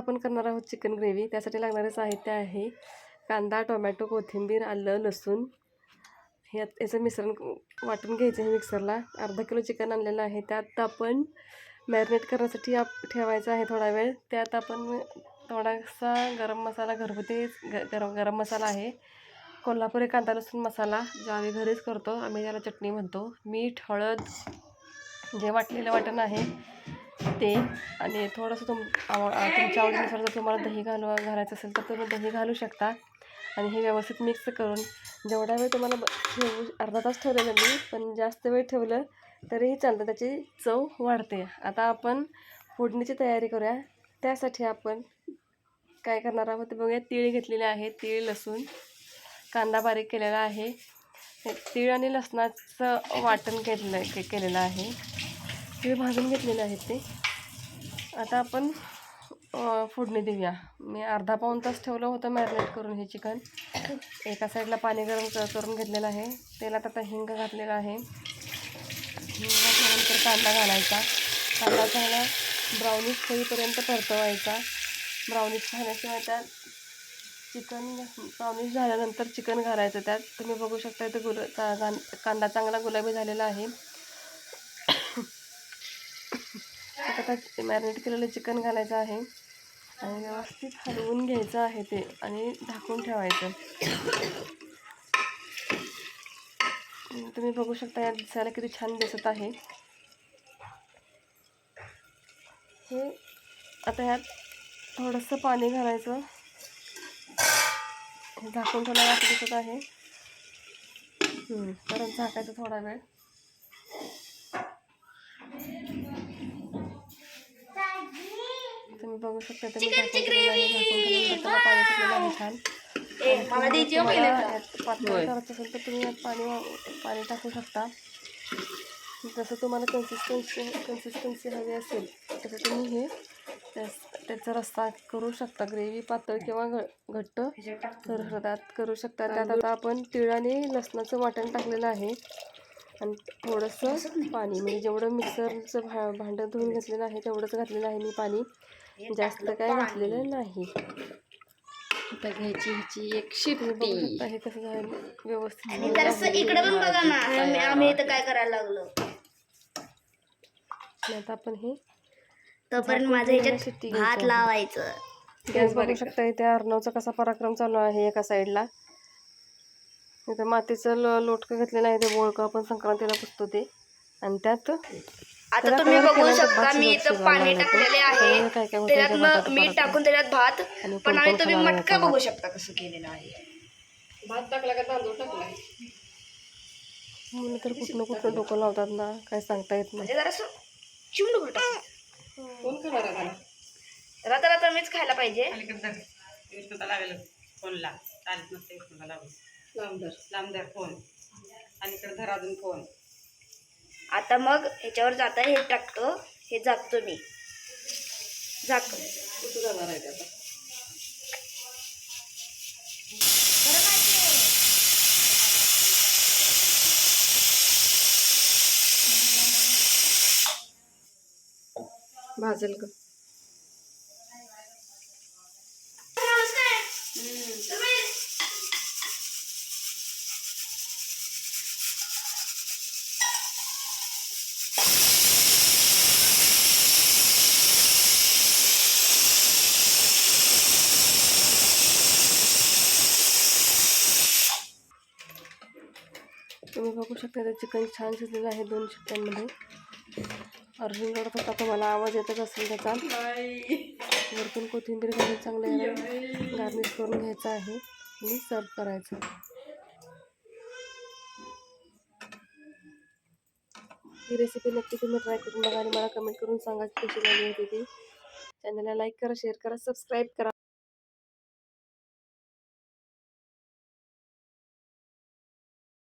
आपण करणार आहोत चिकन ग्रेव्ही. त्यासाठी लागणारे साहित्य आहे कांदा, टोमॅटो, कोथिंबीर, आलं, लसूण. याचं मिश्रण वाटून घ्यायचं आहे मिक्सरला. अर्धा किलो चिकन आणलेलं आहे. त्यात आपण मॅरिनेट करण्यासाठी ठेवायचं आहे थोडा वेळ. त्यात आपण थोडासा गरम मसाला, घरगुती गरम मसाला आहे. कोल्हापुरी कांदा लसूण मसाला जो आम्ही घरीच करतो, आम्ही त्याला चटणी म्हणतो. मीठ, हळद, जे वाटलेलं वाटण आहे ते, आणि थोडंसं तुमच्या आवडीनुसार जर तुम्हाला दही घालायचं असेल तर तुम्ही दही घालू शकता. आणि हे व्यवस्थित मिक्स करून जेवढा वेळ तुम्हाला अर्धा तास ठेवलेलं मी, पण जास्त वेळ ठेवलं तरीही चालतं, त्याची चव वाढते. आता आपण फोडणीची तयारी करूया. त्यासाठी आपण काय करणार आहोत ते बघूया. तीळ घेतलेले आहे, तीळ, लसूण, कांदा बारीक केलेला आहे. तीळ आणि लसणाचं वाटण केलेलं आहे. तीळ भाजून घेतलेले आहेत ते. आता आपण फोडणी देऊया. मी अर्धा पाऊण तास ठेवलं होतं मॅरिनेट करून हे चिकन. एका साईडला पाणी गरम करून घेतलेलं आहे. तेलात आता हिंग घातलेला आहे. हिंग घातल्यानंतर कांदा घालायचा. कांदा चांगला ब्राउनिश होईपर्यंत परतवायचा. ब्राउनिश झाल्याशिवाय त्यात ब्राउनिश झाल्यानंतर चिकन घालायचं. त्यात तुम्ही बघू शकता इथे कांदा चांगला गुलाबी झालेला आहे. आता मॅरिनेट केलेलं चिकन घालायचं आहे आणि व्यवस्थित हलवून घ्यायचं आहे ते, आणि झाकून ठेवायचं. तुम्ही बघू शकता यात दिसायला किती छान दिसत आहे हे. आता यात थोडंसं पाणी घालायचं. झाकून ठेवल्यावर असं दिसत आहे. परत झाकायचं थोडा वेळ. तुम्ही बघू शकता ते मी झाकून ठेवलेलं आहे. झाकून ठेवल्यानंतर त्याला पाणी सुटलेलं आहे छान. पातळ करायचं असेल तर तुम्ही यात पाणी टाकू शकता. जसं तुम्हाला कन्सिस्टन्सी हवी असेल तसं तुम्ही हे त्याचा रस्सा करू शकता. ग्रेव्ही पातळ किंवा घट्ट करू शकता. त्यात आता आपण तीळ आणि लसणाचं वाटण टाकलेलं आहे आणि थोडंसं पाणी, म्हणजे जेवढं मिक्सरचं भांडं धुवून घेतलेलं आहे तेवढंच घातलेलं आहे मी पाणी, जास्त काय घातलेलं नाही. आता घ्यायची ह्याची एक शिट्टी. हे कसं झालं व्यवस्थित. इकडे पण बघा ना, आम्ही इथं काय करायला लागलो. आता आपण हे तोपर्यंत माझं ह्याच्यात भात लावायचं. गॅस बघू शकता इथे अर्णवचा कसा पराक्रम चालू आहे. एका साईडला इथे मातीचं लोटकं घेतलेलं आहे, ते बोळकं आपण संक्रांतीला पुसतो ते. आणि त्यात आता तुम्ही बघू शकता मी इथं पाणी टाकलेले आहे. त्याच्यात मीठ टाकून त्याच्यात भात, पण आणि तुम्ही मटका बघू शकता कसं केलेलं आहे. भात टाकला का तांदूळ टाकलाय म्हणून तर कुठनं डोकं लावतात ना, काय सांगता येत नाही. जरासं चिमूट भर टाक. कोण खाणार आता? रात्र मीच खायला पाहिजे. लागलं फोनला चालत नसते. लांबदार फोन अलीकडे धर अजून फोन. आता मग ह्याच्यावर जाता हे टाकतो, हे झाकतो मी. कुठं जाणार आहे आता? भाजेल का? तुम्ही बघू शकता ते चिकन छान शिजलेलं आहे 2 शिट्ट्यांमध्ये. अर्जुन रडत होता, तुम्हाला आवाज येतच असेल त्याचा. वरतून कोथिंबीर घालून चांगलं गार्निश करून घ्यायचं आहे आणि सर्व करायचं. ही रेसिपी नक्की तुम्ही ट्राय करून बघा आणि मला कमेंट करून सांगा कशी लागली होती ती. चॅनलला लाईक करा, शेअर करा, सबस्क्राईब करा.